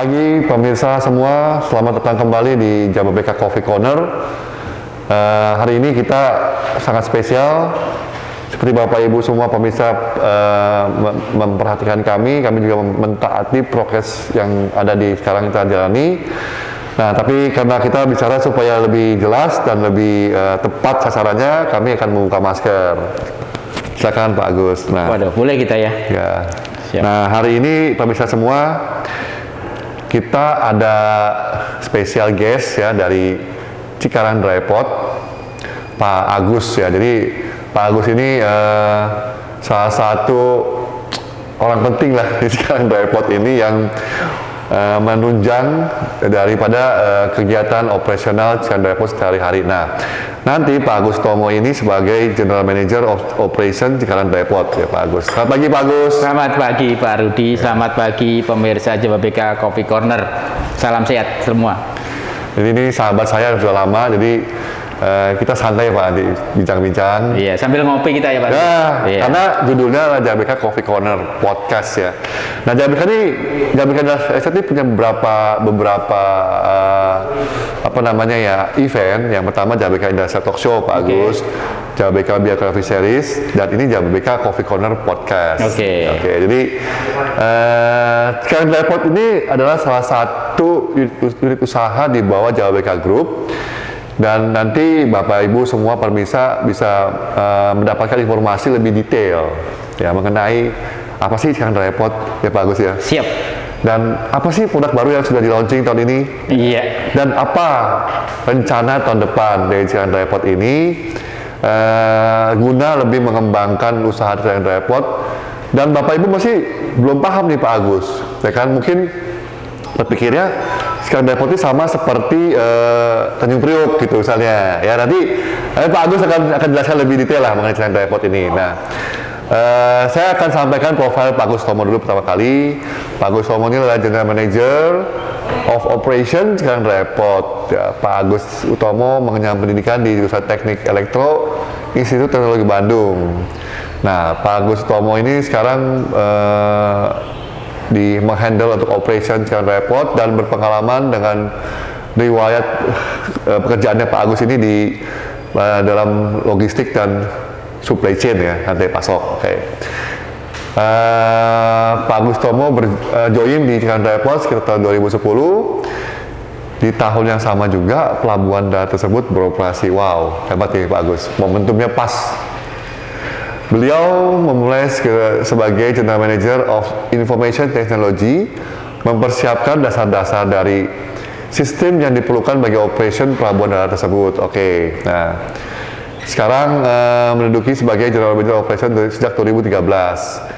pagi pemirsa semua, selamat datang kembali di Jababeka Coffee Corner. Hari ini kita sangat spesial, seperti Bapak Ibu semua pemirsa memperhatikan kami juga mentaati prokes yang ada di sekarang kita jalani. Nah, tapi karena kita bicara supaya lebih jelas dan lebih tepat sasarannya, kami akan membuka masker. Silakan Pak Agus. Nah, waduh, boleh kita ya? Ya. Siap. Nah, hari ini pemirsa semua, kita ada spesial guest ya dari Cikarang Dry Pot, Pak Agus ya. Jadi Pak Agus ini salah satu orang penting lah di Cikarang Dry Pot ini yang menunjang daripada kegiatan operasional Cikarang Dry Pot sehari-hari. Nah, nanti Pak Agus Tomo ini sebagai General Manager of Operation Cikarang Dry Pot ya Pak Agus. Selamat pagi Pak Agus. Selamat pagi Pak Rudi, selamat pagi pemirsa Jababeka Coffee Corner. Salam sehat semua. Jadi ini sahabat saya sudah lama, jadi kita santai Pak di bincang-bincang. Iya, sambil ngopi kita ya Pak. Ya, iya. Karena judulnya adalah Jababeka Coffee Corner Podcast ya. Nah, Jababeka ini punya beberapa apa namanya ya, event. Yang pertama Jababeka Industrial Talk Show Pak Agus, Jababeka Biography Series, dan ini Jababeka Coffee Corner Podcast. Oke, jadi Cikarang Dry Pot ini adalah salah satu unit usaha di bawah Jababeka Group. Dan nanti Bapak Ibu semua pemirsa bisa mendapatkan informasi lebih detail ya mengenai apa sih Cikarang Dry Pot ya Pak Agus ya. Siap. Dan apa sih produk baru yang sudah di launching tahun ini? Iya. Dan apa rencana tahun depan dari Cikarang Dry Pot ini guna lebih mengembangkan usaha Cikarang Dry Pot. Dan Bapak Ibu masih belum paham nih Pak Agus, ya kan? Mungkin berpikirnya Cikarang Dry Pot ini sama seperti Tanjung Priok gitu misalnya. Ya nanti Pak Agus akan jelaskan lebih detail lah mengenai Cikarang Dry Pot ini. Nah, saya akan sampaikan profil Pak Agus Tomo dulu pertama kali. Pak Agus Tomo ini adalah General Manager of Operation Cikarang Dry Pot. Ya, Pak Agus Utomo mengenyam pendidikan di jurusan Teknik Elektro Institut Teknologi Bandung. Nah, Pak Agus Utomo ini sekarang menghandle untuk operation Cikarang Dry Pot dan berpengalaman dengan riwayat pekerjaannya Pak Agus ini di dalam logistik dan supply chain ya, rantai pasok. Pak Agus Tomo join di Cikarang Dry Pot sekitar tahun 2010. Di tahun yang sama juga pelabuhan darat tersebut beroperasi. Wow, hebat ya Pak Agus. Momentumnya pas. Beliau memulai sebagai General Manager of Information Technology, mempersiapkan dasar-dasar dari sistem yang diperlukan bagi operation pelabuhan darat tersebut. Nah, sekarang menduduki sebagai General Manager Operation sejak 2013.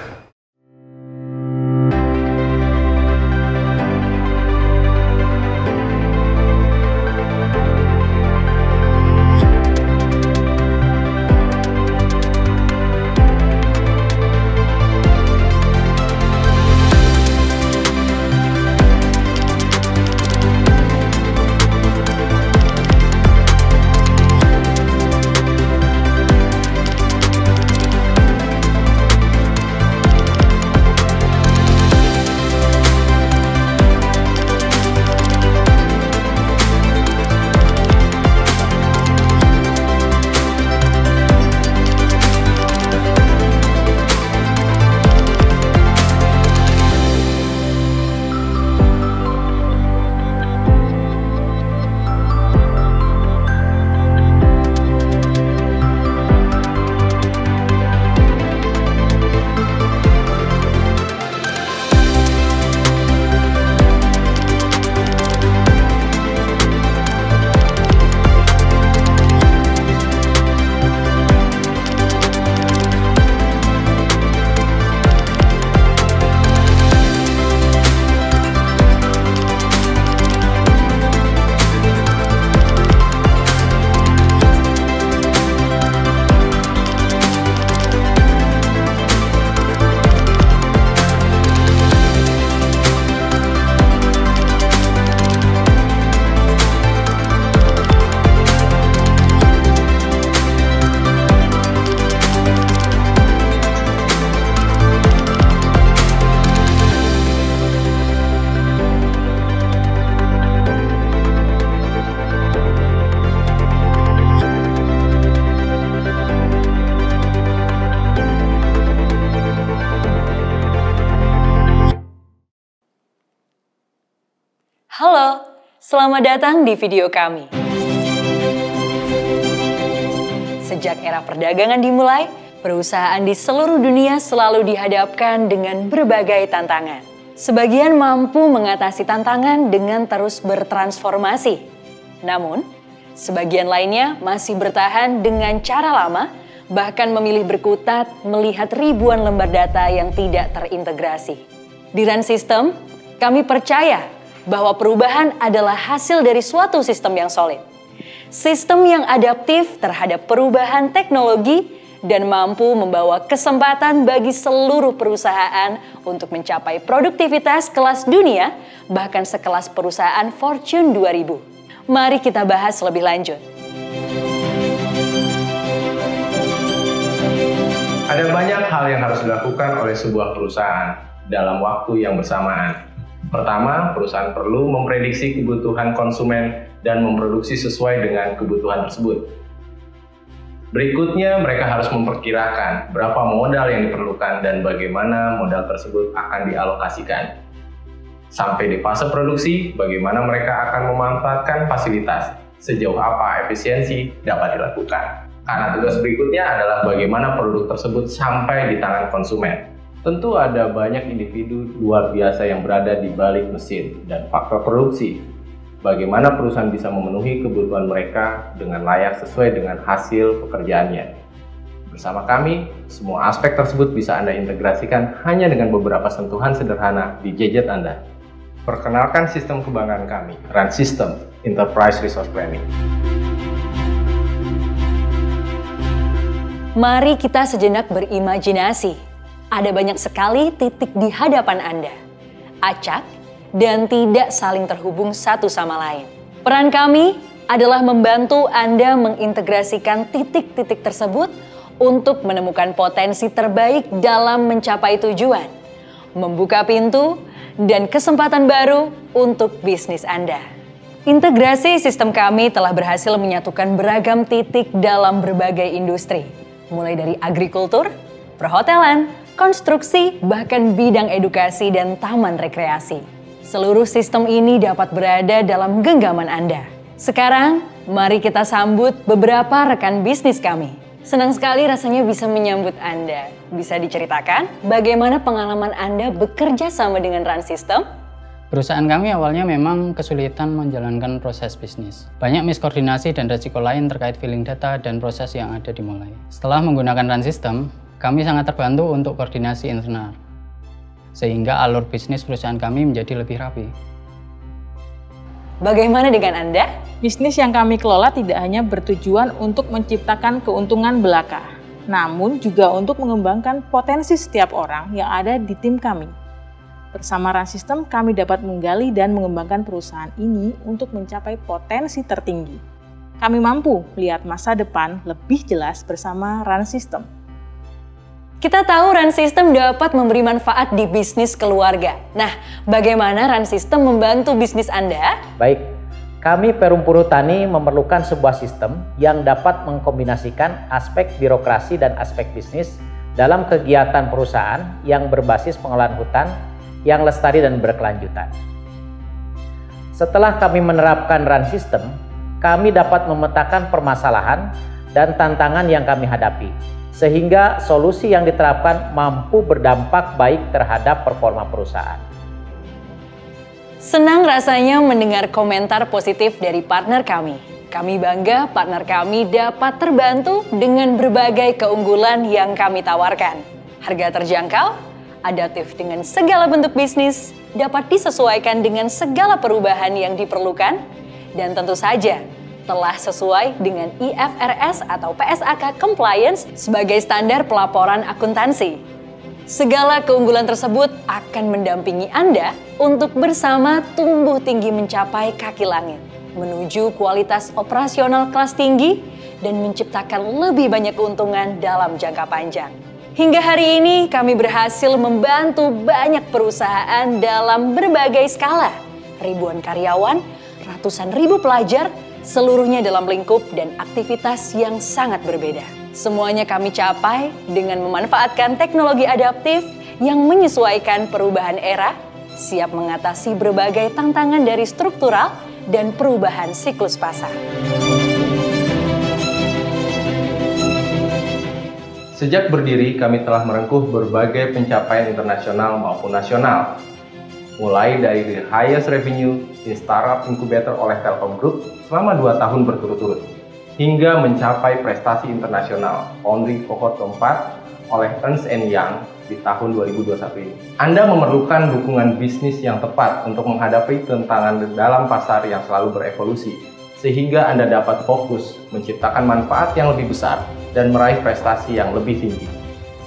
Selamat datang di video kami. Sejak era perdagangan dimulai, perusahaan di seluruh dunia selalu dihadapkan dengan berbagai tantangan. Sebagian mampu mengatasi tantangan dengan terus bertransformasi. Namun, sebagian lainnya masih bertahan dengan cara lama, bahkan memilih berkutat melihat ribuan lembar data yang tidak terintegrasi. Di Run System, kami percaya bahwa perubahan adalah hasil dari suatu sistem yang solid. Sistem yang adaptif terhadap perubahan teknologi dan mampu membawa kesempatan bagi seluruh perusahaan untuk mencapai produktivitas kelas dunia, bahkan sekelas perusahaan Fortune 2000. Mari kita bahas lebih lanjut. Ada banyak hal yang harus dilakukan oleh sebuah perusahaan dalam waktu yang bersamaan. Pertama, perusahaan perlu memprediksi kebutuhan konsumen dan memproduksi sesuai dengan kebutuhan tersebut. Berikutnya, mereka harus memperkirakan berapa modal yang diperlukan dan bagaimana modal tersebut akan dialokasikan. Sampai di fase produksi, bagaimana mereka akan memanfaatkan fasilitas, sejauh apa efisiensi dapat dilakukan. Karena tugas berikutnya adalah bagaimana produk tersebut sampai di tangan konsumen. Tentu ada banyak individu luar biasa yang berada di balik mesin dan faktor produksi. Bagaimana perusahaan bisa memenuhi kebutuhan mereka dengan layak sesuai dengan hasil pekerjaannya. Bersama kami, semua aspek tersebut bisa Anda integrasikan hanya dengan beberapa sentuhan sederhana di gadget Anda. Perkenalkan sistem kebanggaan kami, Run System, Enterprise Resource Planning. Mari kita sejenak berimajinasi. Ada banyak sekali titik di hadapan Anda. Acak dan tidak saling terhubung satu sama lain. Peran kami adalah membantu Anda mengintegrasikan titik-titik tersebut untuk menemukan potensi terbaik dalam mencapai tujuan, membuka pintu dan kesempatan baru untuk bisnis Anda. Integrasi sistem kami telah berhasil menyatukan beragam titik dalam berbagai industri, mulai dari agrikultur, perhotelan, konstruksi, bahkan bidang edukasi dan taman rekreasi. Seluruh sistem ini dapat berada dalam genggaman Anda. Sekarang, mari kita sambut beberapa rekan bisnis kami. Senang sekali rasanya bisa menyambut Anda. Bisa diceritakan bagaimana pengalaman Anda bekerja sama dengan Run System? Perusahaan kami awalnya memang kesulitan menjalankan proses bisnis. Banyak miskoordinasi dan resiko lain terkait filling data dan proses yang ada dimulai. Setelah menggunakan Run System, kami sangat terbantu untuk koordinasi internal, sehingga alur bisnis perusahaan kami menjadi lebih rapi. Bagaimana dengan Anda? Bisnis yang kami kelola tidak hanya bertujuan untuk menciptakan keuntungan belaka, namun juga untuk mengembangkan potensi setiap orang yang ada di tim kami. Bersama Run System, kami dapat menggali dan mengembangkan perusahaan ini untuk mencapai potensi tertinggi. Kami mampu melihat masa depan lebih jelas bersama Run System. Kita tahu Run System dapat memberi manfaat di bisnis keluarga. Nah, bagaimana Run System membantu bisnis Anda? Baik, kami Perum Perhutani memerlukan sebuah sistem yang dapat mengkombinasikan aspek birokrasi dan aspek bisnis dalam kegiatan perusahaan yang berbasis pengolahan hutan yang lestari dan berkelanjutan. Setelah kami menerapkan Run System, kami dapat memetakan permasalahan dan tantangan yang kami hadapi, sehingga solusi yang diterapkan mampu berdampak baik terhadap performa perusahaan. Senang rasanya mendengar komentar positif dari partner kami. Kami bangga partner kami dapat terbantu dengan berbagai keunggulan yang kami tawarkan. Harga terjangkau, adaptif dengan segala bentuk bisnis, dapat disesuaikan dengan segala perubahan yang diperlukan, dan tentu saja telah sesuai dengan IFRS atau PSAK Compliance sebagai standar pelaporan akuntansi. Segala keunggulan tersebut akan mendampingi Anda untuk bersama tumbuh tinggi mencapai kaki langit, menuju kualitas operasional kelas tinggi dan menciptakan lebih banyak keuntungan dalam jangka panjang. Hingga hari ini kami berhasil membantu banyak perusahaan dalam berbagai skala, ribuan karyawan, ratusan ribu pelajar, seluruhnya dalam lingkup dan aktivitas yang sangat berbeda. Semuanya kami capai dengan memanfaatkan teknologi adaptif yang menyesuaikan perubahan era, siap mengatasi berbagai tantangan dari struktural dan perubahan siklus pasar. Sejak berdiri, kami telah merengkuh berbagai pencapaian internasional maupun nasional. Mulai dari the highest revenue in startup incubator oleh Telkom Group selama 2 tahun berturut-turut, hingga mencapai prestasi internasional Foundry Cohort keempat oleh Ernst & Young di tahun 2021 ini. Anda memerlukan dukungan bisnis yang tepat untuk menghadapi tantangan dalam pasar yang selalu berevolusi, sehingga Anda dapat fokus menciptakan manfaat yang lebih besar dan meraih prestasi yang lebih tinggi.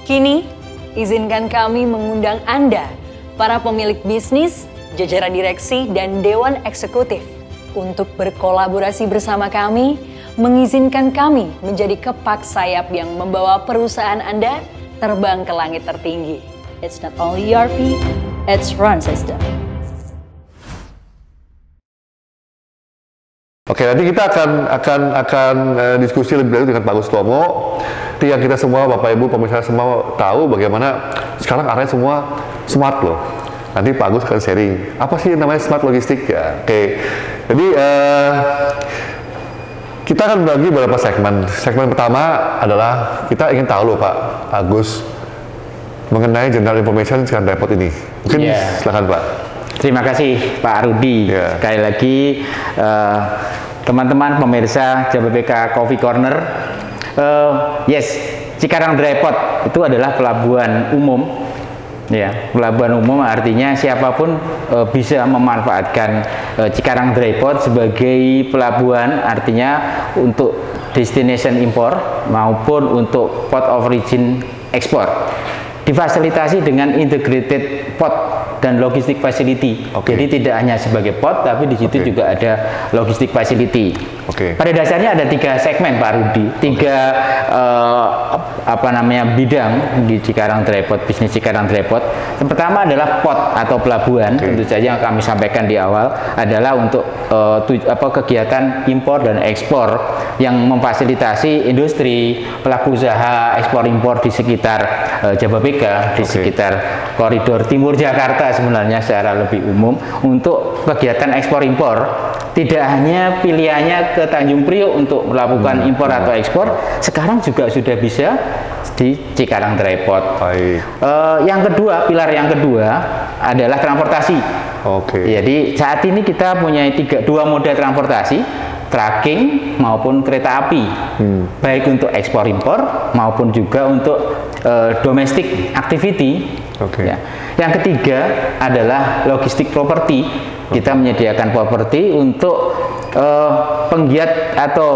Kini, izinkan kami mengundang Anda, para pemilik bisnis, jajaran direksi, dan dewan eksekutif untuk berkolaborasi bersama kami, mengizinkan kami menjadi kepak sayap yang membawa perusahaan Anda terbang ke langit tertinggi. It's not only ERP, it's Run System. Oke, nanti kita akan diskusi lebih lanjut dengan Pak Agus Utomo. Yang kita semua, Bapak Ibu pemirsa semua tahu bagaimana sekarang arahnya semua smart loh. Nanti Pak Agus akan sharing apa sih namanya smart logistik ya. Oke, jadi kita akan bagi beberapa segmen. Segmen pertama adalah kita ingin tahu loh Pak Agus mengenai general information sekarang repot ini. Mungkin silakan Pak. Terima kasih Pak Rudi. Sekali lagi teman-teman pemirsa JBPK Coffee Corner. Cikarang Dry Port itu adalah pelabuhan umum. Ya, pelabuhan umum artinya siapapun bisa memanfaatkan Cikarang Dry Port sebagai pelabuhan, artinya untuk destination impor maupun untuk port of origin ekspor. Difasilitasi dengan integrated port dan logistik facility. Jadi tidak hanya sebagai port, tapi di situ juga ada logistik facility. Pada dasarnya ada 3 segmen Pak Rudi, 3 bidang di Cikarang Dry Port, bisnis Cikarang Dry Port. Yang pertama adalah port atau pelabuhan. Tentu saja yang kami sampaikan di awal adalah untuk kegiatan impor dan ekspor yang memfasilitasi industri, pelaku usaha ekspor impor di sekitar Jababeka, di sekitar koridor timur Jakarta sebenarnya secara lebih umum untuk kegiatan ekspor impor. Tidak hanya pilihannya ke Tanjung Priok untuk melakukan impor atau ekspor, sekarang juga sudah bisa di Cikarang Dry Port. Yang kedua, pilar yang kedua adalah transportasi. Jadi saat ini kita punya 2 moda transportasi, trucking maupun kereta api, baik untuk ekspor impor maupun juga untuk domestic activity. Ya. Yang ketiga adalah logistik properti. Kita menyediakan properti untuk penggiat atau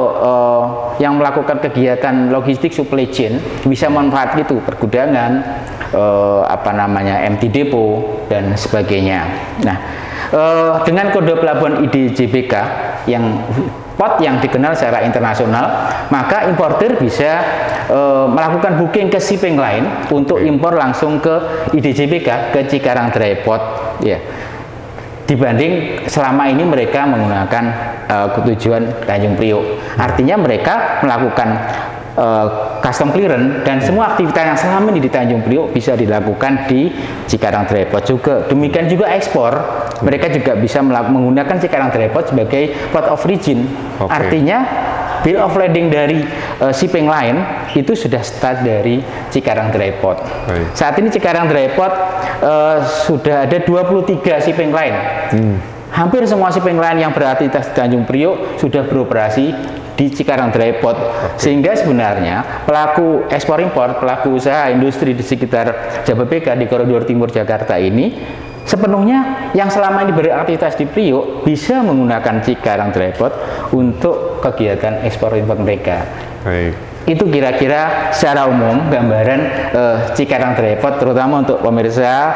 yang melakukan kegiatan logistik supply chain bisa manfaat itu, pergudangan, empty depot dan sebagainya. Nah, dengan kode pelabuhan IDJBK yang port yang dikenal secara internasional, maka importer bisa melakukan booking ke shipping line untuk impor langsung ke IDJBK, ke Cikarang Dry Port, ya. Dibanding selama ini mereka menggunakan tujuan Tanjung Priok. Artinya mereka melakukan custom clearance dan semua aktivitas yang selama ini di Tanjung Priok bisa dilakukan di Cikarang Dry Port juga. Demikian juga ekspor, mereka juga bisa menggunakan Cikarang Dry Port sebagai port of origin. Artinya bill of lading dari shipping line itu sudah start dari Cikarang Dry Port. Saat ini Cikarang Dry Port sudah ada 23 shipping line. Hampir semua shipping line yang beraktivitas di Tanjung Priok sudah beroperasi di Cikarang Dry Port. Sehingga sebenarnya pelaku ekspor impor, pelaku usaha industri di sekitar Jababeka di koridor timur Jakarta ini sepenuhnya yang selama ini beraktivitas di Priok bisa menggunakan Cikarang Dry Port untuk kegiatan ekspor impor mereka. Itu kira-kira secara umum gambaran Cikarang Dry Port, terutama untuk pemirsa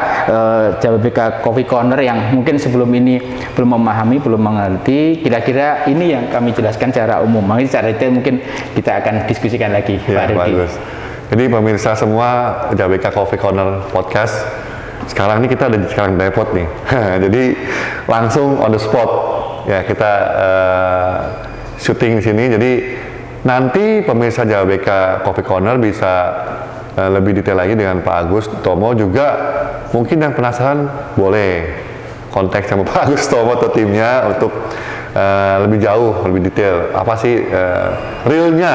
JBPK Coffee Corner yang mungkin sebelum ini belum memahami, belum mengerti. Kira-kira ini yang kami jelaskan secara umum. Mungkin secara detail mungkin kita akan diskusikan lagi, Pak Rudi. Jadi pemirsa semua JBPK Coffee Corner Podcast, sekarang ini kita ada di Cikarang Dry Port nih. Jadi langsung on the spot ya kita syuting di sini. Jadi nanti pemirsa JBPK Coffee Corner bisa lebih detail lagi dengan Pak Agus Utomo. Juga mungkin yang penasaran boleh kontak sama Pak Agus Tomo atau timnya untuk lebih jauh, lebih detail apa sih realnya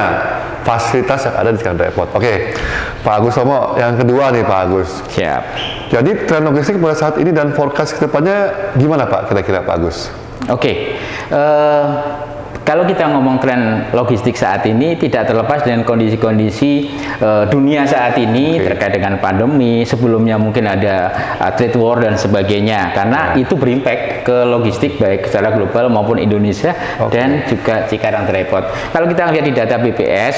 fasilitas yang ada di Cikarang Depot. Oke, Pak Agus Tomo, yang kedua nih Pak Agus. Siap. Jadi tren logistik pada saat ini dan forecast kedepannya gimana Pak kira-kira Pak Agus? Oke. Kalau kita ngomong tren logistik saat ini tidak terlepas dengan kondisi-kondisi dunia saat ini terkait dengan pandemi, sebelumnya mungkin ada trade war dan sebagainya, karena itu berimpact ke logistik baik secara global maupun Indonesia dan juga Cikarang Depot. Kalau kita lihat di data BPS,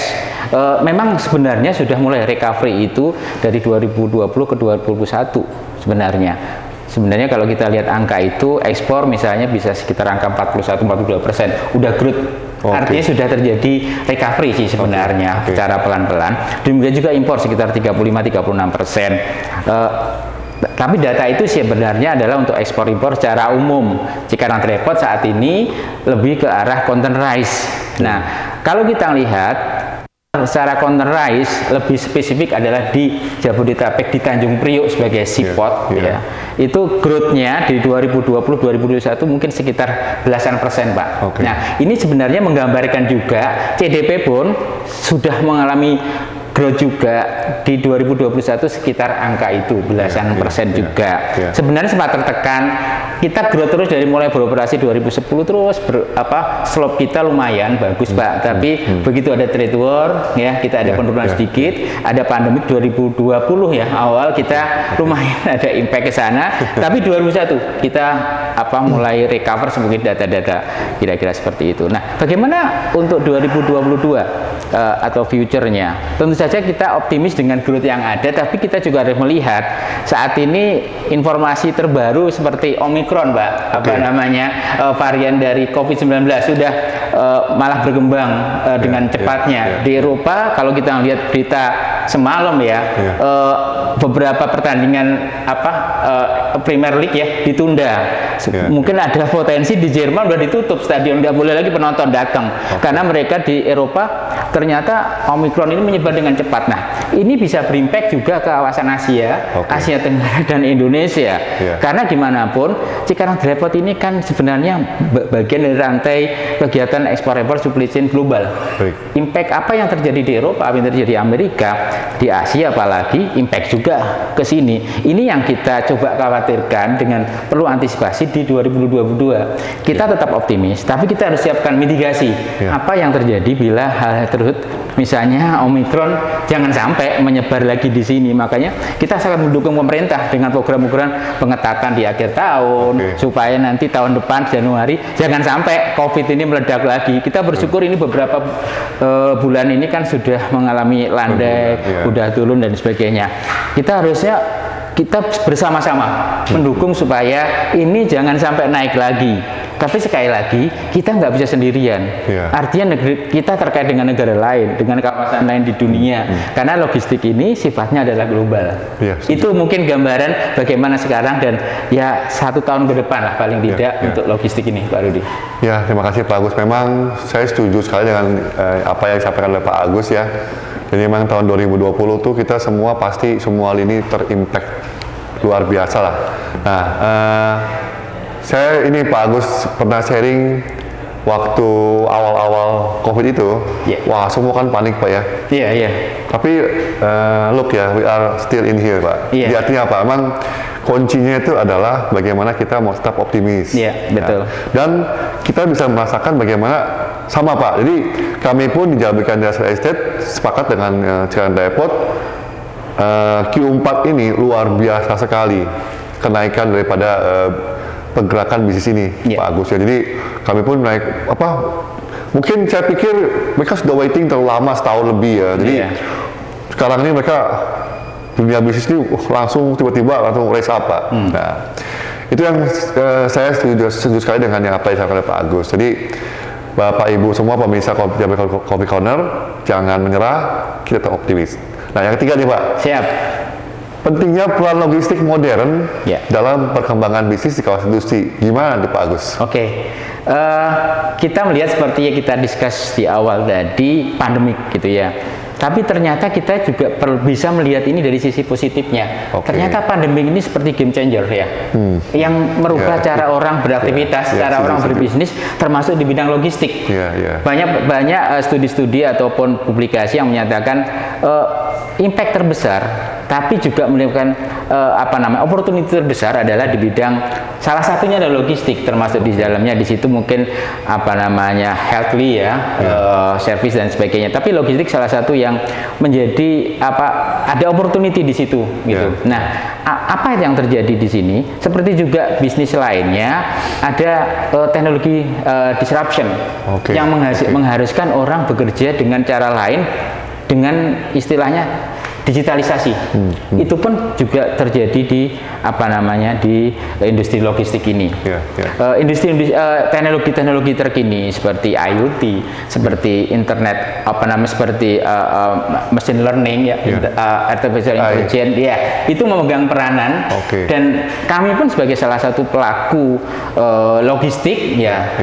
memang sebenarnya sudah mulai recovery itu dari 2020 ke 2021 sebenarnya. Sebenarnya kalau kita lihat angka itu, ekspor misalnya bisa sekitar angka 41-42%, udah growth. Artinya sudah terjadi recovery sih sebenarnya secara pelan-pelan. Demikian juga impor sekitar 35-36%. Tapi data itu sebenarnya adalah untuk ekspor impor secara umum. Cikarang Depot saat ini lebih ke arah containerized. Nah, kalau kita lihat secara containerized lebih spesifik adalah di Jabodetabek, di Tanjung Priok sebagai seaport ya. Itu growth-nya di 2020-2021 mungkin sekitar belasan persen Pak. Nah, ini sebenarnya menggambarkan juga CDP pun sudah mengalami growth juga di 2021 sekitar angka itu belasan persen juga. Sebenarnya sempat tertekan, kita growth terus dari mulai beroperasi 2010 terus slope kita lumayan bagus Pak. Tapi begitu ada trade war ya, kita ada penurunan sedikit, ada pandemik 2020 ya, awal kita lumayan ada impact ke sana. Tapi 2021 kita mulai recover sebagai data-data kira-kira seperti itu. Nah, bagaimana untuk 2022 atau future-nya? Tentu saja kita optimis dengan growth yang ada, tapi kita juga harus melihat saat ini informasi terbaru seperti Omicron, Pak, varian dari COVID-19 sudah malah berkembang dengan cepatnya. Di Eropa, kalau kita lihat berita semalam ya, beberapa pertandingan Premier League ya ditunda. Mungkin ada potensi di Jerman udah ditutup stadion, nggak boleh lagi penonton datang karena mereka di Eropa ternyata Omicron ini menyebar dengan cepat. Nah, ini bisa berimpact juga ke kawasan Asia, Asia Tenggara dan Indonesia. Karena gimana pun Cikarang Depot ini kan sebenarnya bagian dari rantai kegiatan ekspor-impor supply chain global. Impact apa yang terjadi di Eropa, apa yang terjadi di Amerika, di Asia apalagi impact juga ke sini. Ini yang kita coba khawatirkan dengan perlu antisipasi di 2022. Kita tetap optimis, tapi kita harus siapkan mitigasi. Apa yang terjadi bila hal tersebut, misalnya Omicron jangan sampai menyebar lagi di sini. Makanya kita sangat mendukung pemerintah dengan program-program pengetatan di akhir tahun supaya nanti tahun depan Januari jangan sampai COVID ini meledak lagi. Kita bersyukur ini beberapa bulan ini kan sudah mengalami landai, udah turun dan sebagainya. Kita harusnya kita bersama-sama mendukung supaya ini jangan sampai naik lagi. Tapi sekali lagi kita nggak bisa sendirian. Artinya negeri kita terkait dengan negara lain, dengan kawasan lain di dunia. Karena logistik ini sifatnya adalah global. Itu mungkin gambaran bagaimana sekarang dan ya 1 tahun ke depan lah paling tidak untuk logistik ini, Pak Rudi. Ya, terima kasih Pak Agus. Memang saya setuju sekali dengan apa yang disampaikan oleh Pak Agus ya. Jadi memang tahun 2020 tuh kita semua pasti semua lini terimpact luar biasa lah. Nah, saya ini Pak Agus pernah sharing waktu awal-awal COVID itu, wah semua kan panik Pak ya. Tapi look ya, we are still in here Pak. Jadi artinya apa? Emang kuncinya itu adalah bagaimana kita mau tetap optimis. Betul. Dan kita bisa merasakan bagaimana sama Pak. Jadi kami pun di Jabodetabek Industrial Estate sepakat dengan Cikarang Depot. Q4 ini luar biasa sekali kenaikan daripada pergerakan bisnis ini Pak Agus ya. Jadi kami pun naik mungkin saya pikir mereka sudah waiting terlalu lama, setahun lebih ya. Jadi sekarang ini mereka dunia bisnis ini langsung tiba-tiba langsung raise up Pak. Nah, itu yang saya setuju sekali dengan yang apa yang disampaikan Pak Agus. Jadi Bapak Ibu semua pemirsa Coffee Corner, jangan menyerah, kita tetap optimis. Nah, yang ketiga nih Pak. Siap. Pentingnya peran logistik modern dalam perkembangan bisnis di kawasan industri. Gimana nih Pak Agus? Kita melihat seperti yang kita discuss di awal tadi, pandemik gitu ya. Tapi ternyata kita juga bisa melihat ini dari sisi positifnya. Ternyata pandemi ini seperti game changer ya, yang merubah cara orang beraktivitas, cara orang berbisnis, termasuk di bidang logistik. Banyak studi-studi ataupun publikasi yang menyatakan impact terbesar, tapi juga menimbulkan opportunity terbesar adalah di bidang, salah satunya adalah logistik, termasuk di dalamnya di situ mungkin healthly ya, service dan sebagainya. Tapi logistik salah satu yang menjadi ada opportunity di situ gitu. Nah, apa yang terjadi di sini? Seperti juga bisnis lainnya, ada teknologi disruption yang mengharuskan orang bekerja dengan cara lain, dengan istilahnya digitalisasi. Itu pun juga terjadi di di industri logistik ini. Teknologi terkini seperti IoT, seperti internet seperti machine learning artificial intelligence itu memegang peranan. Dan kami pun sebagai salah satu pelaku logistik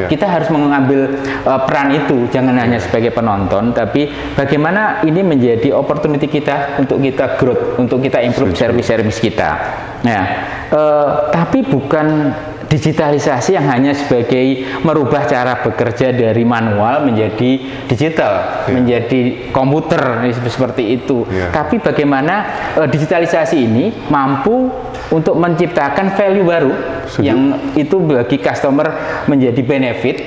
kita harus mengambil peran itu, jangan hanya sebagai penonton, tapi bagaimana ini menjadi opportunity kita untuk kita growth, untuk kita improve service kita. Nah, tapi bukan digitalisasi yang hanya sebagai merubah cara bekerja dari manual menjadi digital, menjadi komputer seperti itu. Tapi bagaimana digitalisasi ini mampu untuk menciptakan value baru yang itu bagi customer menjadi benefit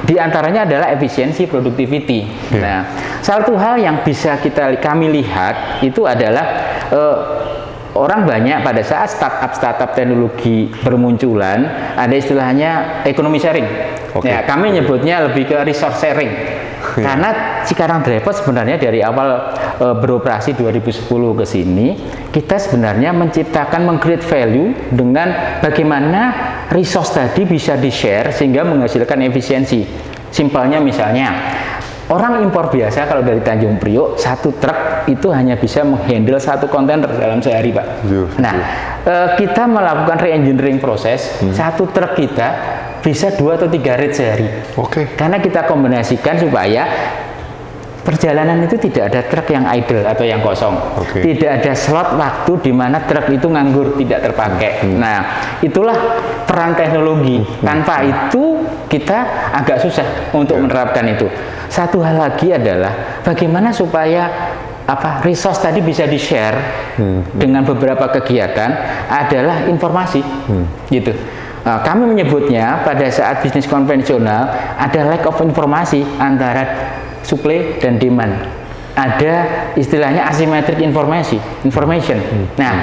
di antaranya adalah efisiensi, productivity. Nah, satu hal yang bisa kami lihat itu adalah orang banyak pada saat startup teknologi bermunculan, ada istilahnya ekonomi sharing. Kami nyebutnya lebih ke resource sharing. Karena Cikarang Dry-Pot sebenarnya dari awal beroperasi 2010 ke sini, kita sebenarnya menciptakan, meng-create value dengan bagaimana resource tadi bisa di-share sehingga menghasilkan efisiensi. Simpelnya misalnya, orang impor biasa kalau dari Tanjung Priok, satu truk itu hanya bisa menghandle satu kontainer dalam sehari, Pak. Nah, kita melakukan re-engineering proses, satu truk kita bisa 2 atau 3 rate sehari. Karena kita kombinasikan supaya perjalanan itu tidak ada truk yang idle atau yang kosong. Tidak ada slot waktu di mana truk itu nganggur, tidak terpakai. Nah, itulah peran teknologi. Tanpa itu kita agak susah untuk menerapkan itu. Satu hal lagi adalah bagaimana supaya resource tadi bisa di-share dengan beberapa kegiatan adalah informasi. Gitu. Kami menyebutnya pada saat bisnis konvensional ada lack of informasi antara supply dan demand. Ada istilahnya asymmetric information. Nah,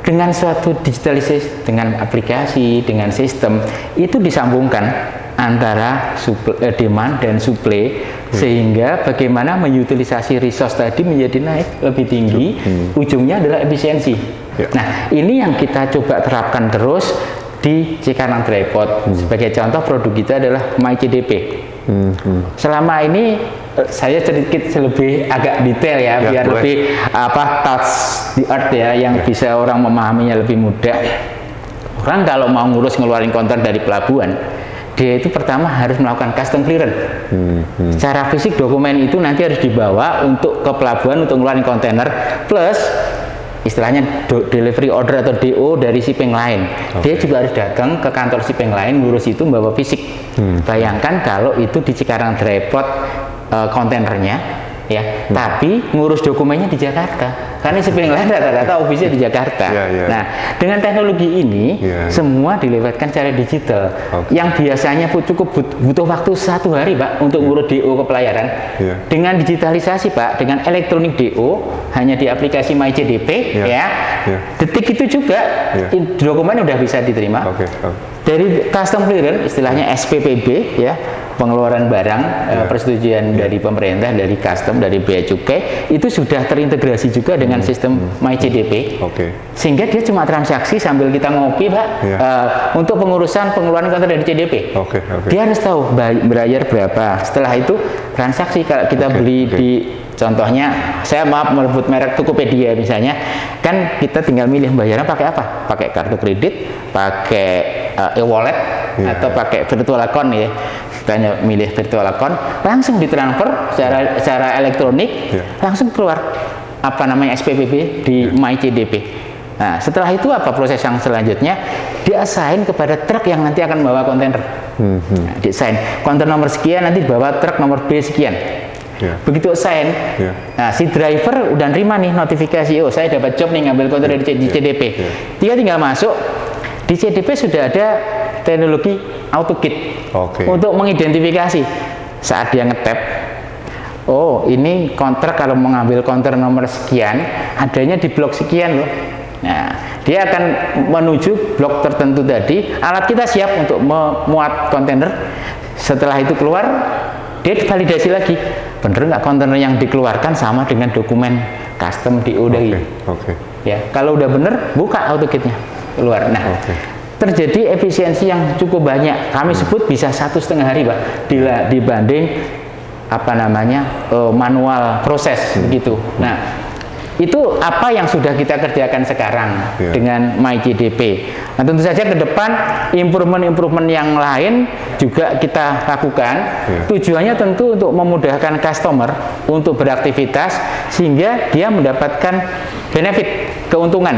dengan suatu digitalisasi, dengan aplikasi, dengan sistem itu disambungkan antara demand dan supply, sehingga bagaimana mengutilisasi resource tadi menjadi naik lebih tinggi, ujungnya adalah efisiensi. Nah, ini yang kita coba terapkan terus di Cikarang Dry-Pot. Sebagai contoh, produk kita adalah MyCDP. Selama ini saya sedikit lebih agak detail biar lebih touch the earth yang bisa orang memahaminya lebih mudah. Orang kalau mau ngeluarin konten dari pelabuhan, dia itu pertama harus melakukan custom clearance. Secara fisik dokumen itu nanti harus dibawa untuk ke pelabuhan untuk ngeluarin kontainer, plus istilahnya delivery order atau DO dari shipping line. Dia juga harus datang ke kantor shipping line, ngurus itu, membawa fisik. Bayangkan kalau itu di Cikarang Dry-Pot kontainernya tapi ngurus dokumennya di Jakarta, karena shipping line rata-rata office-nya di Jakarta. Nah, dengan teknologi ini semua dilewatkan secara digital, yang biasanya cukup butuh waktu 1 hari, Pak, untuk ngurus DO ke pelayaran. Dengan digitalisasi, Pak, dengan elektronik DO hanya di aplikasi MyCDP, detik itu juga dokumen udah bisa diterima. Dari custom clearance, istilahnya SPPB, pengeluaran barang, persetujuan dari pemerintah, dari custom, dari bea cukai, itu sudah terintegrasi juga dengan sistem MyCDP. Sehingga dia cuma transaksi sambil kita ngopi, Pak, untuk pengeluaran konten dari CDP. Dia harus tahu bayar berapa. Setelah itu transaksi, kalau kita beli di, contohnya, saya menyebut merek Tokopedia misalnya, kan kita tinggal milih bayarnya pakai apa? Pakai kartu kredit, pakai e-wallet, atau pakai virtual account kita milih virtual account, langsung ditransfer secara elektronik, langsung keluar apa namanya SPPB di MyCDP. Nah, setelah itu apa proses yang selanjutnya? Di-assign kepada truk yang nanti akan bawa kontainer. Nah, di-assign kontainer nomor sekian nanti bawa truk nomor B sekian. Begitu assign, nah si driver udah nerima nih notifikasi, oh saya dapat job nih ngambil kontainer di CDP. Dia tinggal masuk, di CDP sudah ada teknologi AutoKit untuk mengidentifikasi saat dia ngetap. Oh, ini kontrak kalau mau ngambil kontainer nomor sekian, adanya di blok sekian loh. Nah, dia akan menuju blok tertentu tadi. Alat kita siap untuk memuat kontainer. Setelah itu keluar, dia validasi lagi. Bener nggak kontainer yang dikeluarkan sama dengan dokumen custom di ODI. Ya, kalau udah bener, buka AutoKitnya keluar. Nah, terjadi efisiensi yang cukup banyak. Kami sebut bisa 1,5 hari, Pak, dibanding apa namanya manual proses begitu. Nah, itu apa yang sudah kita kerjakan sekarang dengan MyCDP. Nah, tentu saja ke depan improvement yang lain juga kita lakukan. Tujuannya tentu untuk memudahkan customer untuk beraktivitas sehingga dia mendapatkan benefit, keuntungan.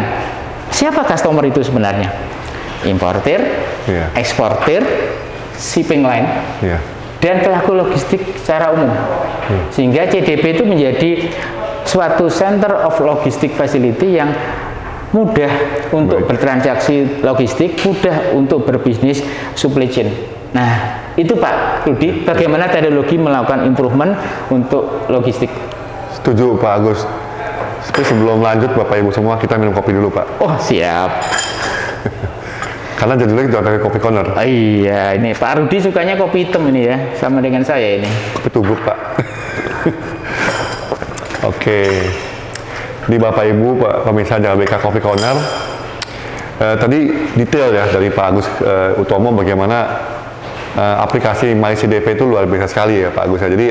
Siapa customer itu sebenarnya? Importir, eksportir, shipping line, dan pelaku logistik secara umum. Sehingga CDP itu menjadi suatu center of logistic facility yang mudah untuk bertransaksi logistik, mudah untuk berbisnis supply chain. Nah, itu Pak Rudi, bagaimana teknologi melakukan improvement untuk logistik. Setuju Pak Agus. Tapi sebelum lanjut Bapak Ibu semua, kita minum kopi dulu Pak. Oh siap. Karena jadinya kita pakai kopi corner. Oh, iya, ini Pak Rudi sukanya kopi hitam ini ya, sama dengan saya ini. Kopi tubruk Pak. Oke, di Bapak Ibu, Pak pemirsa JLBK Coffee Corner, tadi detail ya dari Pak Agus Utomo bagaimana aplikasi MyCDP itu luar biasa sekali ya Pak Agus ya. Jadi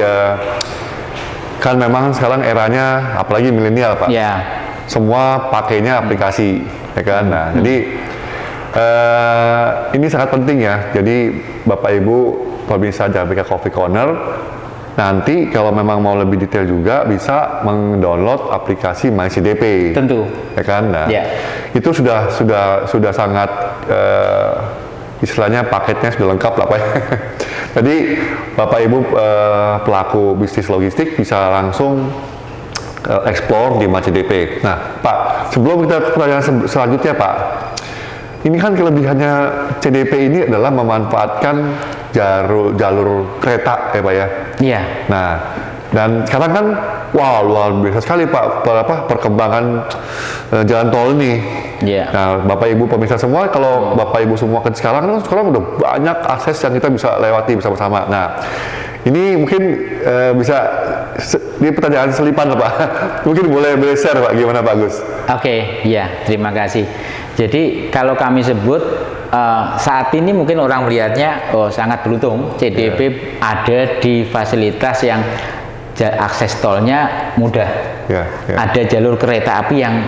kan memang sekarang eranya apalagi milenial Pak, semua pakainya aplikasi ya kan. Nah, jadi ini sangat penting ya. Jadi Bapak Ibu pemirsa JLBK Coffee Corner, nanti kalau memang mau lebih detail juga bisa mendownload aplikasi MyCDP. Tentu. Ya kan? Nah, itu sudah sangat istilahnya paketnya sudah lengkap lah Pak. Jadi Bapak Ibu pelaku bisnis logistik bisa langsung explore di MyCDP. Nah, Pak, sebelum kita ke pertanyaan selanjutnya Pak, ini kan kelebihannya CDP ini adalah memanfaatkan jalur kereta ya Pak ya. Iya. Nah, dan sekarang kan wah luar biasa sekali Pak perkembangan jalan tol ini. Iya. Nah, Bapak Ibu pemirsa semua, kalau Bapak Ibu semua kan sekarang udah banyak akses yang kita bisa lewati bersama-sama. Nah, ini mungkin bisa ini pertanyaan selipan Pak. Mungkin boleh share Pak, gimana Pak Agus? Oke, iya, terima kasih. Jadi kalau kami sebut saat ini mungkin orang melihatnya sangat beruntung CDP ada di fasilitas yang akses tolnya mudah. Ada jalur kereta api yang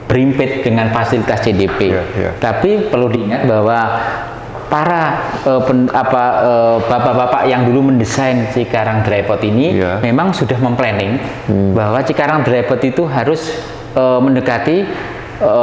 berimpit dengan fasilitas CDP. Tapi perlu diingat bahwa para bapak-bapak yang dulu mendesain Cikarang Dryport ini memang sudah memplanning bahwa Cikarang Dryport itu harus mendekati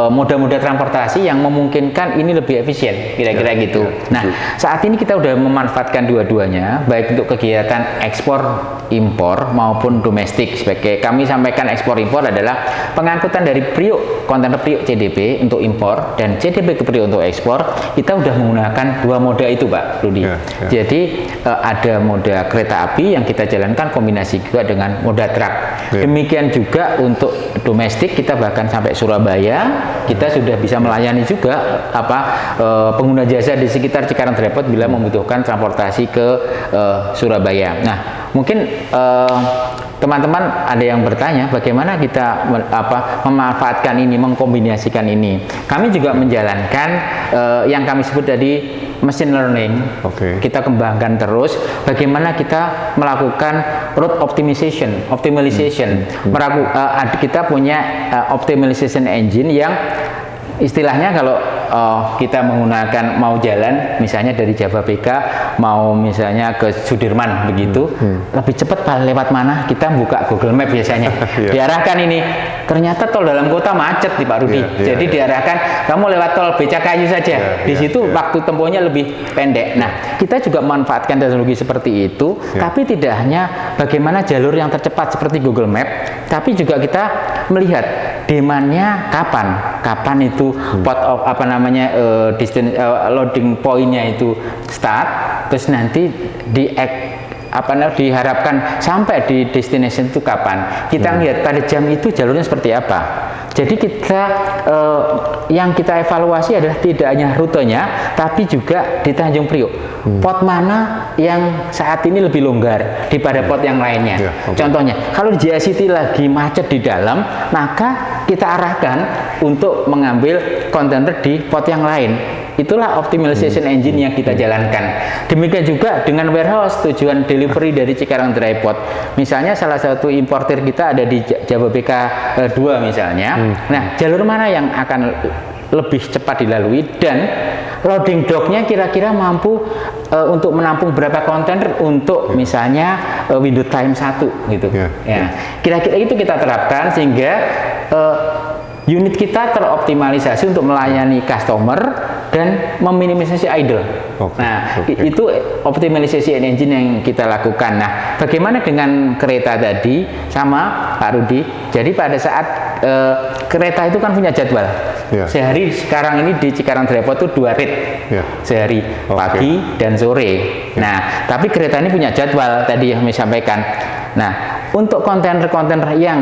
moda-moda transportasi yang memungkinkan ini lebih efisien, kira-kira gitu. Nah, saat ini kita udah memanfaatkan dua-duanya, baik untuk kegiatan ekspor impor maupun domestik. Sebagai kami sampaikan ekspor impor adalah pengangkutan dari Priok, kontainer Priok CDP untuk impor dan CDP ke Priok untuk ekspor. Kita udah menggunakan dua moda itu, Pak Rudi. Jadi ada moda kereta api yang kita jalankan kombinasi juga dengan moda truk. Demikian juga untuk domestik, kita bahkan sampai Surabaya kita sudah bisa melayani juga pengguna jasa di sekitar Cikarang Dryport bila membutuhkan transportasi ke Surabaya. Nah, mungkin teman-teman ada yang bertanya bagaimana kita memanfaatkan ini, mengkombinasikan ini. Kami juga menjalankan yang kami sebut tadi machine learning. Kita kembangkan terus bagaimana kita melakukan route optimization. Kita punya optimization engine yang istilahnya kalau kita menggunakan mau jalan misalnya dari Jababeka mau misalnya ke Sudirman begitu, lebih cepat lewat mana? Kita buka Google Map biasanya. Diarahkan ini, ternyata tol dalam kota macet di Pak Rudi. Jadi diarahkan kamu lewat tol Becakayu saja. Di situ waktu tempuhnya lebih pendek. Nah, kita juga memanfaatkan teknologi seperti itu, tapi tidak hanya bagaimana jalur yang tercepat seperti Google Map, tapi juga kita melihat demandnya kapan itu pot of loading pointnya itu start, terus nanti diharapkan sampai di destination itu kapan. Kita lihat pada jam itu jalurnya seperti apa. Jadi kita yang kita evaluasi adalah tidak hanya rutenya, tapi juga di Tanjung Priok. Pot mana yang saat ini lebih longgar daripada pot yang lainnya. Contohnya, kalau di JICT lagi macet di dalam, maka kita arahkan untuk mengambil kontainer di pot yang lain. Itulah optimization engine yang kita jalankan. Demikian juga dengan warehouse tujuan delivery dari Cikarang Dry Port. Misalnya salah satu importer kita ada di Jababeka 2 misalnya. Nah, jalur mana yang akan lebih cepat dilalui dan loading docknya kira-kira mampu untuk menampung berapa kontainer untuk misalnya window time 1 gitu. Ya, kira-kira itu kita terapkan sehingga unit kita teroptimalisasi untuk melayani customer dan meminimalisasi idle. Itu optimalisasi engine yang kita lakukan. Nah, bagaimana dengan kereta tadi sama Pak Rudi? Jadi pada saat kereta itu kan punya jadwal. Sehari sekarang ini di Cikarang Dry Port itu 2 rate sehari, pagi dan sore. Nah, tapi kereta ini punya jadwal tadi yang saya sampaikan. Nah, untuk kontainer-kontainer yang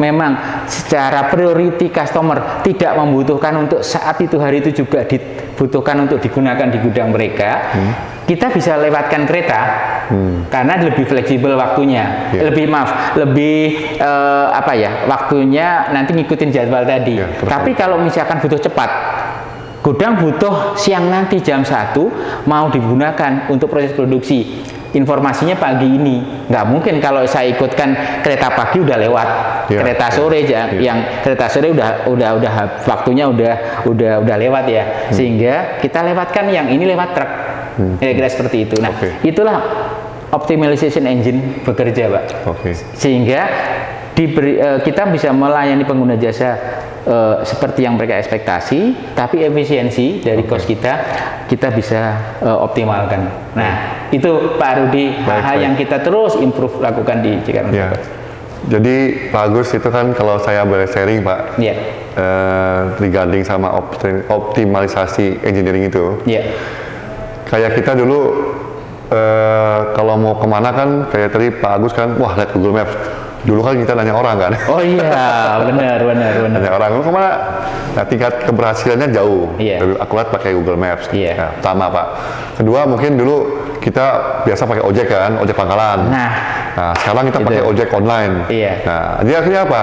memang secara priority customer tidak membutuhkan untuk saat itu hari itu juga dibutuhkan untuk digunakan di gudang mereka, kita bisa lewatkan kereta karena lebih fleksibel waktunya, lebih waktunya nanti ngikutin jadwal tadi. Tapi kalau misalkan butuh cepat, gudang butuh siang nanti jam 1 mau digunakan untuk proses produksi. Informasinya pagi ini, nggak mungkin kalau saya ikutkan kereta pagi udah lewat, kereta sore yang kereta sore udah waktunya udah lewat ya, sehingga kita lewatkan yang ini lewat truk, kira-kira seperti itu. Nah, itulah optimization engine bekerja, Pak. Sehingga kita bisa melayani pengguna jasa seperti yang mereka ekspektasi, tapi efisiensi dari cost kita bisa optimalkan. Nah, itu Pak Rudi, hal yang kita terus improve lakukan di Cikarang. Jadi Pak Agus itu kan kalau saya boleh sharing Pak, regarding sama optimalisasi engineering itu, kayak kita dulu kalau mau kemana kan, kayak tadi Pak Agus kan, wah lihat Google Maps. Dulu kan kita nanya orang kan. Oh iya, benar. Nanya orang, lu kemana? Nah, tingkat keberhasilannya jauh. Lebih akurat pakai Google Maps. Nah, pertama Pak. Kedua, mungkin dulu kita biasa pakai ojek kan, ojek pangkalan. Nah, sekarang kita pakai ojek online. Nah, jadi akhirnya apa?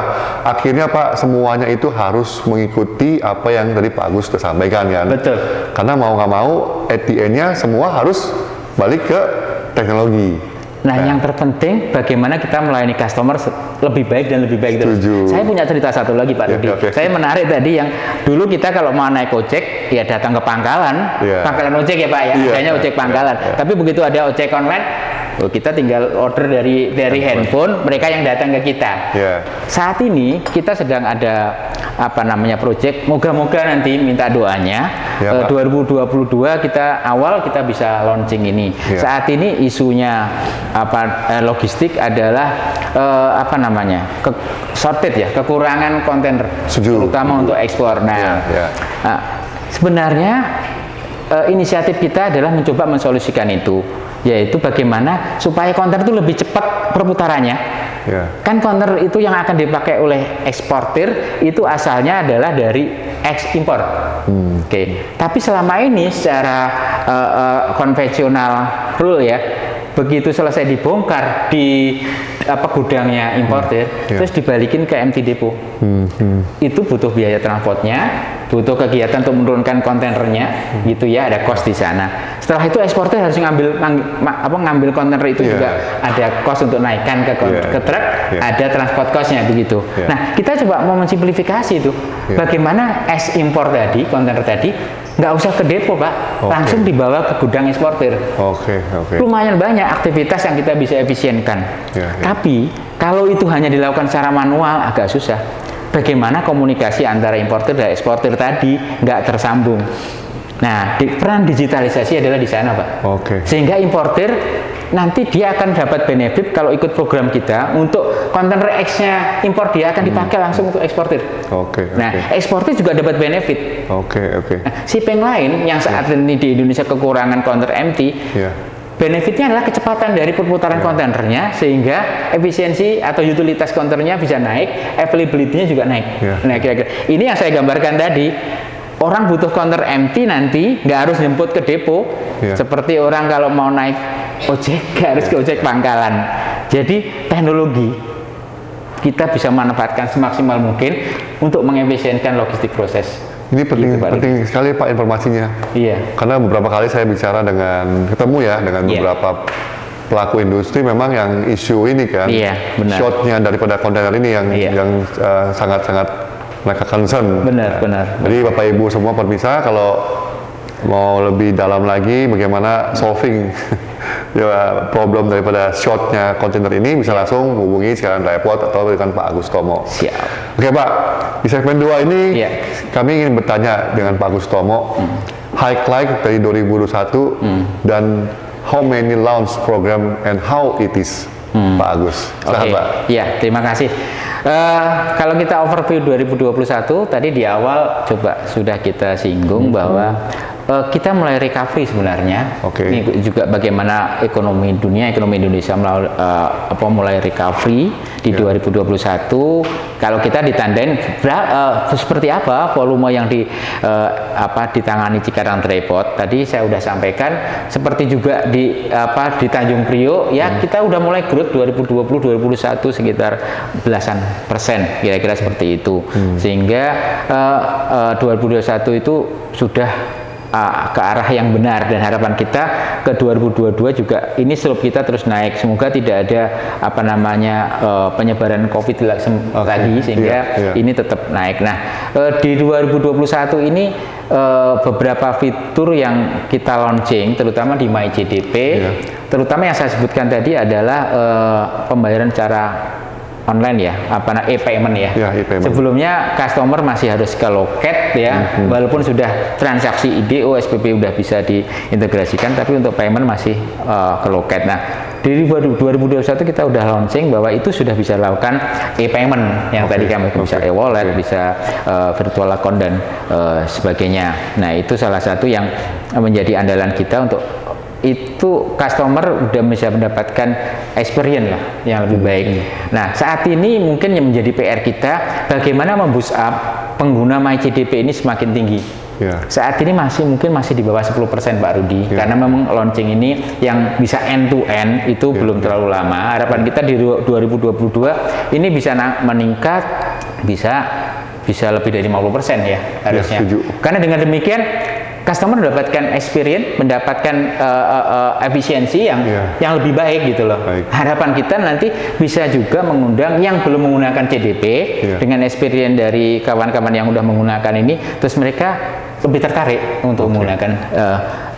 Akhirnya Pak, semuanya itu harus mengikuti apa yang tadi Pak Agus sudah sampaikan kan. Betul. Karena mau nggak mau, ATN-nya semua harus balik ke teknologi. Nah, yang terpenting bagaimana kita melayani customer lebih baik dan lebih baik. Saya punya cerita satu lagi Pak Rudi. Saya menarik tadi yang dulu kita kalau mau naik ojek ya datang ke pangkalan, pangkalan ojek ya Pak ya, adanya ojek pangkalan. Tapi begitu ada ojek online, kita tinggal order dari handphone, mereka yang datang ke kita. Saat ini kita sedang ada project, moga-moga nanti minta doanya 2022 kita bisa launching ini. Saat ini isunya logistik adalah shortage ya, kekurangan kontainer, terutama untuk ekspor. Nah, sebenarnya inisiatif kita adalah mencoba mensolusikan itu, yaitu bagaimana supaya kontainer itu lebih cepat perputarannya. Kan kontainer itu yang akan dipakai oleh eksportir itu asalnya adalah dari ekspor. Tapi selama ini secara konvensional rule ya, begitu selesai dibongkar di gudangnya importer, terus dibalikin ke empty depot. Itu butuh biaya transportnya, butuh kegiatan untuk menurunkan kontainernya, gitu ya, ada cost di sana. Setelah itu eksporter harus ngambil kontainer itu juga ada cost untuk naikkan ke truk, ada transport costnya begitu. Nah, kita coba mau mensimplifikasi itu, bagaimana impor tadi, kontainer tadi nggak usah ke depo Pak, langsung dibawa ke gudang eksportir. Lumayan banyak aktivitas yang kita bisa efisienkan. Tapi kalau itu hanya dilakukan secara manual agak susah. Bagaimana komunikasi antara importer dan eksportir tadi nggak tersambung. Nah, peran digitalisasi adalah di sana Pak. Sehingga importer nanti dia akan dapat benefit kalau ikut program kita untuk kontainer X-nya impor dia akan dipakai langsung untuk eksportir. Nah, eksportir juga dapat benefit. Nah, shipping lain yang saat ini di Indonesia kekurangan kontainer empty, benefitnya adalah kecepatan dari perputaran kontainernya sehingga efisiensi atau utilitas kontainernya bisa naik, availability-nya juga naik. Nah, kira-kira ini yang saya gambarkan tadi. Orang butuh kontainer empty nanti nggak harus jemput ke depo, seperti orang kalau mau naik ojek nggak harus ke ojek pangkalan. Jadi teknologi kita bisa manfaatkan semaksimal mungkin untuk mengefisienkan logistik proses. Ini penting sekali Pak informasinya. Karena beberapa kali saya bicara ketemu dengan beberapa pelaku industri, memang yang isu ini kan, shortnya daripada kontainer ini yang sangat-sangat mereka concern. Benar. Jadi Bapak Ibu semua permisa, kalau mau lebih dalam lagi bagaimana solving problem daripada shortnya kontainer ini, bisa langsung hubungi Cikarang Dry Port atau dengan Pak Agus Tomo. Oke Pak, di segmen 2 ini kami ingin bertanya dengan Pak Agus Tomo, highlight dari 2021 dan how many launch program and how it is. Pak Agus, Pak. Ya, terima kasih. Kalau kita overview 2021 tadi di awal sudah kita singgung bahwa kita mulai recovery sebenarnya. Ini juga bagaimana ekonomi dunia, ekonomi Indonesia mulai recovery di 2021. Kalau kita ditandain seperti apa volume yang ditangani Cikarang Dry Port, tadi saya sudah sampaikan, seperti juga di Tanjung Priok kita udah mulai growth 2020-2021 sekitar belasan persen, kira-kira seperti itu. Sehingga 2021 itu sudah ke arah yang benar, dan harapan kita ke 2022 juga ini slope kita terus naik. Semoga tidak ada penyebaran COVID lagi sehingga ini tetap naik. Nah, di 2021 ini beberapa fitur yang kita launching terutama di MyJDP, terutama yang saya sebutkan tadi adalah pembayaran secara online e-payment e-payment. Sebelumnya customer masih harus ke loket walaupun sudah transaksi IDO, SPP sudah bisa diintegrasikan, tapi untuk payment masih ke loket. Nah, di 2021 kita udah launching bahwa itu sudah bisa lakukan e-payment yang tadi kami bisa e-wallet, bisa virtual account dan sebagainya. Nah, itu salah satu yang menjadi andalan kita untuk itu customer udah bisa mendapatkan experience yang lebih baik. Nah, saat ini mungkin yang menjadi PR kita bagaimana memboost up pengguna MyJDP ini semakin tinggi. Saat ini masih di bawah 10% Pak Rudi, karena memang launching ini yang bisa end to end itu belum terlalu lama. Harapan kita di 2022 ini bisa meningkat, bisa lebih dari 50% harusnya. Karena dengan demikian customer mendapatkan experience, mendapatkan efisiensi yang lebih baik gitu loh. Harapan kita nanti bisa juga mengundang yang belum menggunakan CDP dengan experience dari kawan-kawan yang udah menggunakan ini, terus mereka lebih tertarik untuk menggunakan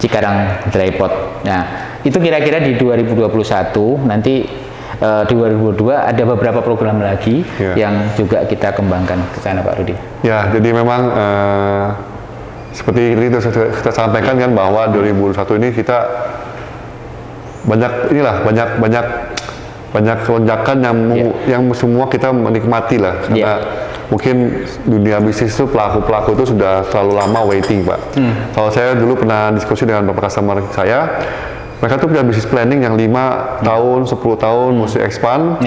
Cikarang Dry Port. Nah, itu kira-kira di 2021. Nanti di 2022 ada beberapa program lagi yang juga kita kembangkan ke sana Pak Rudi. Jadi memang seperti itu kita sampaikan kan bahwa 2021 ini kita banyak lonjakan yang semua kita menikmati karena mungkin dunia bisnis itu pelaku itu sudah terlalu lama waiting Pak. Kalau saya dulu pernah diskusi dengan beberapa customer saya, mereka tuh punya bisnis planning yang 5 tahun, 10 tahun mesti expand.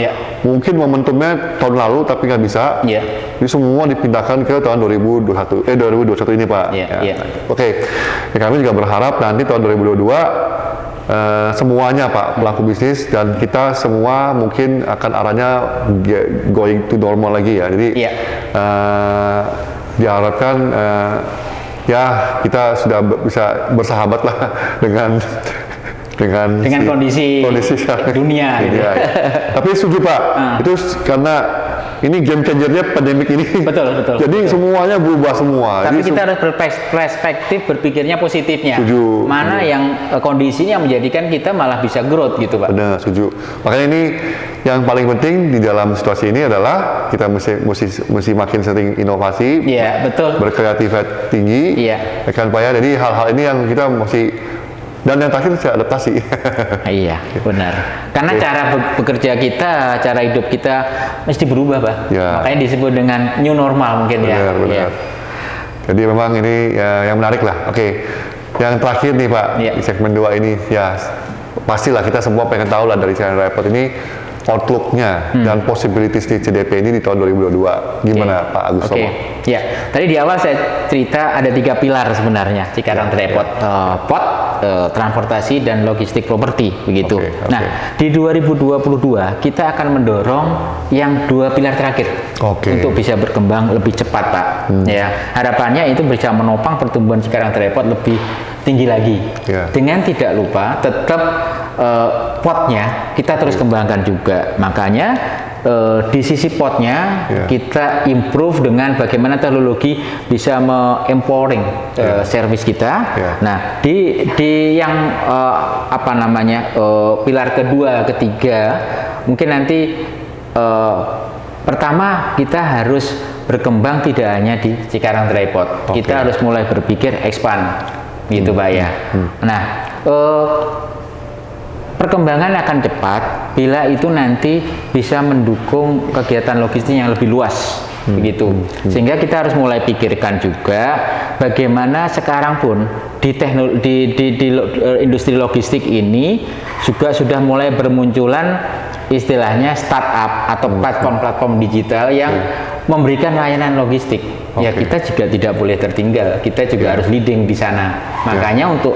Mungkin momentumnya tahun lalu tapi nggak bisa. Ini semua dipindahkan ke tahun 2021 ini Pak. Kami juga berharap nanti tahun 2022 semuanya Pak pelaku bisnis dan kita semua mungkin akan arahnya going to normal lagi Jadi diharapkan kita sudah bisa bersahabat dengan kondisi dunia. Tapi setuju Pak, itu karena ini game changernya pandemik ini. Betul. Jadi semuanya berubah semua. Tapi jadi, kita harus berperspektif berpikirnya positifnya. Setuju. Mana yang kondisinya menjadikan kita malah bisa growth gitu Pak. Benar, setuju. Makanya ini yang paling penting di dalam situasi ini adalah kita mesti makin sering inovasi. Iya, betul. Berkreativitas tinggi. Iya. Kan Pak ya. Jadi hal-hal ini yang kita mesti, dan yang terakhir saya adaptasi. Iya, benar. Karena cara bekerja kita, cara hidup kita mesti berubah, Pak. Ya. Makanya disebut dengan new normal mungkin ya. Benar. Ya. Jadi memang ini ya, yang menarik lah. Oke. Yang terakhir nih Pak, di segmen 2 ini ya pastilah kita semua pengen tahu lah dari channel report ini outlook-nya dan possibilities di CDP ini di tahun 2022. Gimana Pak Agus? Ya, tadi di awal saya cerita ada 3 pilar sebenarnya Cikarang Report. POT, transportasi dan logistik properti begitu. Nah, di 2022 kita akan mendorong yang 2 pilar terakhir untuk bisa berkembang lebih cepat, Pak. Ya, harapannya itu bisa menopang pertumbuhan Cikarang Report lebih tinggi lagi. Dengan tidak lupa tetap potnya kita terus kembangkan juga. Makanya di sisi potnya kita improve dengan bagaimana teknologi bisa empowering service kita. Nah, di yang apa namanya pilar kedua, ketiga, mungkin nanti pertama kita harus berkembang tidak hanya di Cikarang Report. Kita harus mulai berpikir expand, gitu Pak ya. Nah, perkembangan akan cepat bila itu nanti bisa mendukung kegiatan logistik yang lebih luas, begitu. Sehingga kita harus mulai pikirkan juga bagaimana sekarang pun di industri logistik ini juga sudah mulai bermunculan istilahnya startup atau platform-platform digital yang memberikan layanan logistik. Ya, kita juga tidak boleh tertinggal. Kita juga harus leading di sana. Makanya untuk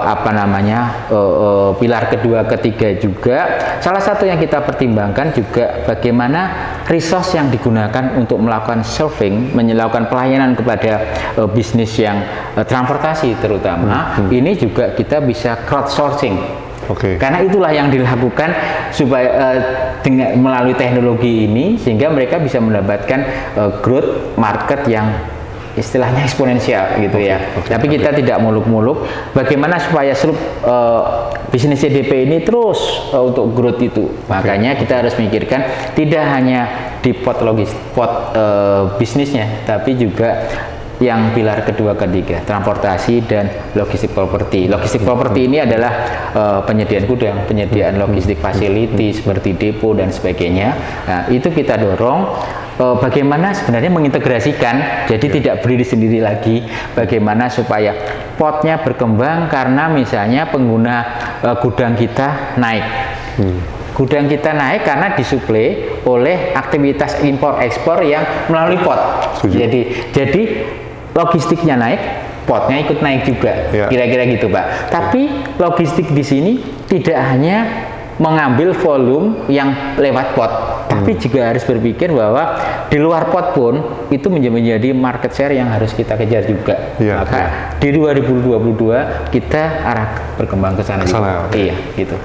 apa namanya pilar kedua, ketiga juga salah satu yang kita pertimbangkan juga bagaimana resource yang digunakan untuk melakukan serving, melakukan pelayanan kepada bisnis yang transportasi terutama. Ini juga kita bisa crowdsourcing. Karena itulah yang dilakukan supaya dengan melalui teknologi ini sehingga mereka bisa mendapatkan growth market yang istilahnya eksponensial gitu ya. Tapi kita tidak muluk-muluk. Bagaimana supaya bisnis CDP ini terus untuk growth itu. Makanya kita harus mikirkan tidak hanya di pot bisnisnya, tapi juga yang pilar kedua, ketiga, transportasi dan logistik properti. Logistik properti ini adalah penyediaan gudang, penyediaan logistik facility seperti depo dan sebagainya. Nah, itu kita dorong bagaimana sebenarnya mengintegrasikan, jadi tidak berdiri sendiri lagi. Bagaimana supaya potnya berkembang karena misalnya pengguna gudang kita naik. Gudang kita naik karena disuplai oleh aktivitas impor ekspor yang melalui pot. Jadi logistiknya naik, potnya ikut naik juga, kira-kira gitu Pak. Tapi logistik di sini tidak hanya mengambil volume yang lewat pot, tapi juga harus berpikir bahwa di luar pot pun itu menjadi market share yang harus kita kejar juga. Maka di 2022 kita arah berkembang ke sana. Iya, gitu.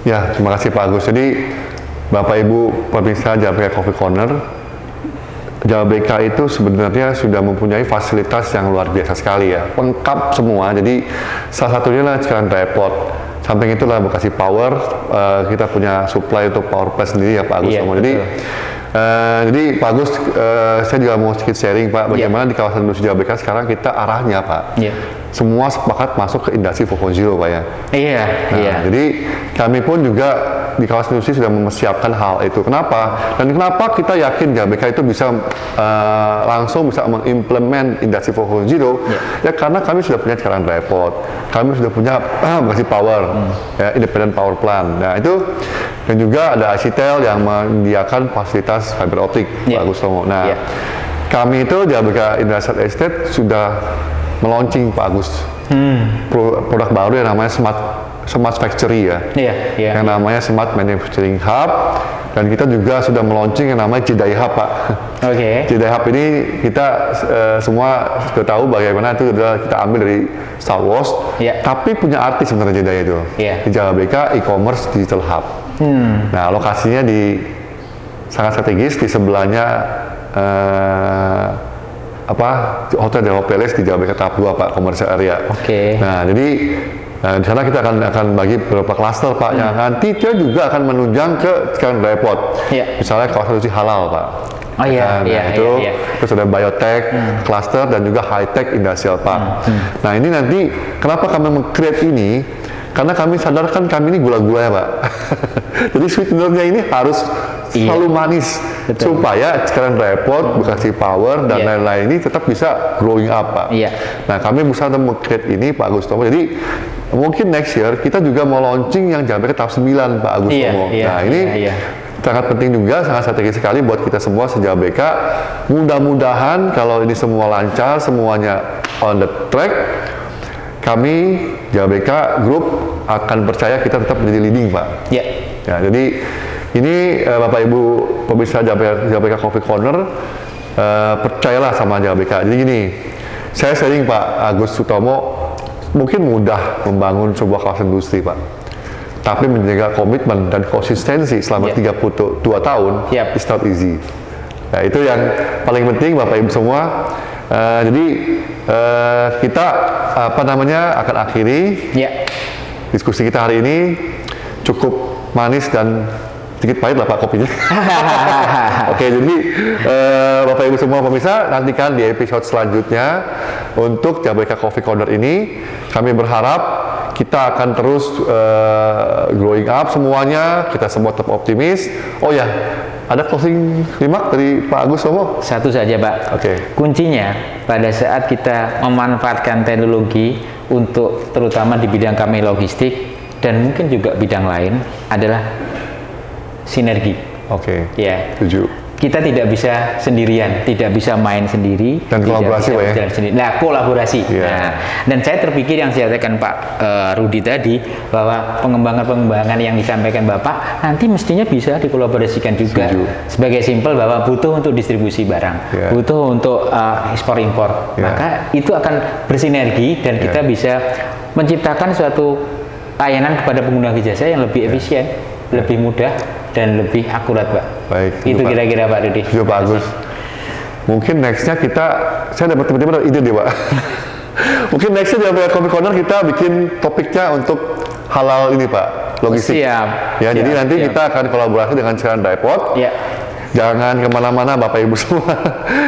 Ya, terima kasih Pak Agus. Jadi Bapak Ibu pemirsa Jabeka Coffee Corner, Jabeka itu sebenarnya sudah mempunyai fasilitas yang luar biasa sekali ya, lengkap semua. Jadi salah satunya lah Cikarang Report. Samping itulah Bekasi Power, kita punya supply untuk power plant sendiri ya Pak Agus. Jadi Pak Agus, saya juga mau sedikit sharing Pak, bagaimana di kawasan industri Jabeka sekarang kita arahnya Pak. Semua sepakat masuk ke industri 4.0 Pak ya. Jadi kami pun juga di kawasan industri sudah mempersiapkan hal itu. Kenapa? Dan kenapa kita yakin Jabeka itu bisa langsung bisa mengimplement industri 4.0? Ya karena kami sudah punya Cikarang Report, kami sudah punya Bekasi Power, ya, Independent Power Plant. Nah itu, dan juga ada ICTEL yang menyediakan fasilitas fiber optik, Pak Agus Tomo. Nah kami itu Jabeka Industrial Estate sudah meluncing Pak Agus produk baru yang namanya Smart Factory ya, yang namanya Smart Manufacturing Hub, dan kita juga sudah meluncing yang namanya Cidai Hub Pak. Cidai Hub ini kita semua sudah tahu bagaimana itu adalah kita ambil dari Star Wars, tapi punya arti sebenarnya Cidai itu. Di Jabeka E-commerce Digital Hub. Nah lokasinya di sangat strategis, di sebelahnya Hotel Dewa Palace di Jababeka tahap 2 Pak, commercial area. Oke. Nah, jadi di sana kita akan bagi beberapa klaster Pak, yang nanti dia juga akan menunjang ke Cikarang Depot. Misalnya kawasan industri halal Pak. Oh iya, iya. Terus ada biotech, cluster, dan juga high tech industrial Pak. Nah, ini nanti kenapa kami meng-create ini? Karena kami sadar kan kami ini gula-gula ya Pak. Jadi sweetenernya ini harus selalu manis. Betul. Supaya Cikarang Depot, Bekasi Power, dan lain-lain ini tetap bisa growing up Pak. Nah, kami berusaha untuk meng-create ini Pak Agus Tomo. Jadi mungkin next year kita juga mau launching yang Jababeka tahap 9 Pak Agus Tomo. Nah, ini sangat penting juga, sangat strategis sekali buat kita semua se-Jababeka. Mudah-mudahan kalau ini semua lancar, semuanya on the track, kami Jababeka Group akan percaya kita tetap menjadi leading Pak. Ya, jadi ini Bapak Ibu pemirsa Jababeka Coffee Corner, percayalah sama Jababeka. Jadi gini, saya sharing Pak Agus Sutomo, mungkin mudah membangun sebuah kawasan industri Pak, tapi menjaga komitmen dan konsistensi selama 32 tahun is not easy. Nah, itu yang paling penting Bapak Ibu semua. Jadi kita akan akhiri diskusi kita hari ini. Cukup manis dan sedikit pahit lah Pak kopinya. Oke, jadi Bapak Ibu semua pemirsa, nantikan di episode selanjutnya untuk Jababeka Coffee Corner ini. Kami berharap kita akan terus growing up semuanya, kita semua tetap optimis. Oh ya, ada closing remark dari Pak Agus Tomo? Satu saja Pak. Kuncinya pada saat kita memanfaatkan teknologi untuk terutama di bidang kami logistik dan mungkin juga bidang lain adalah sinergi. Ya. Setuju. Kita tidak bisa sendirian, tidak bisa main sendiri, dan kolaborasi Pak ya. Nah, kolaborasi. Nah, dan saya terpikir yang disampaikan Pak Rudi tadi, bahwa pengembangan-pengembangan yang disampaikan Bapak nanti mestinya bisa dikolaborasikan juga. Sebagai simpel bahwa butuh untuk distribusi barang, butuh untuk ekspor impor, maka itu akan bersinergi dan kita bisa menciptakan suatu layanan kepada pengguna jasa yang lebih efisien, lebih mudah, dan lebih akurat Pak. Baik, itu kira-kira Pak Rudi. Itu Pak Agus. Mungkin nextnya saya dapat tiba-tiba ide deh Pak. Mungkin nextnya di Coffee Corner kita bikin topiknya untuk halal ini Pak, logistik. Siap. Ya, jadi nanti kita akan kolaborasi dengan Cikarang Depot. Jangan kemana-mana Bapak Ibu semua.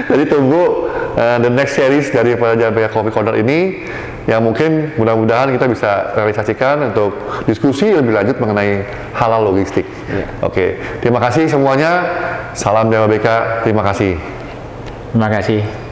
Jadi tunggu the next series dari Jababeka Coffee Corner ini, yang mungkin mudah-mudahan kita bisa realisasikan untuk diskusi lebih lanjut mengenai halal logistik. Oke, terima kasih semuanya. Salam Jababeka. Terima kasih. Terima kasih.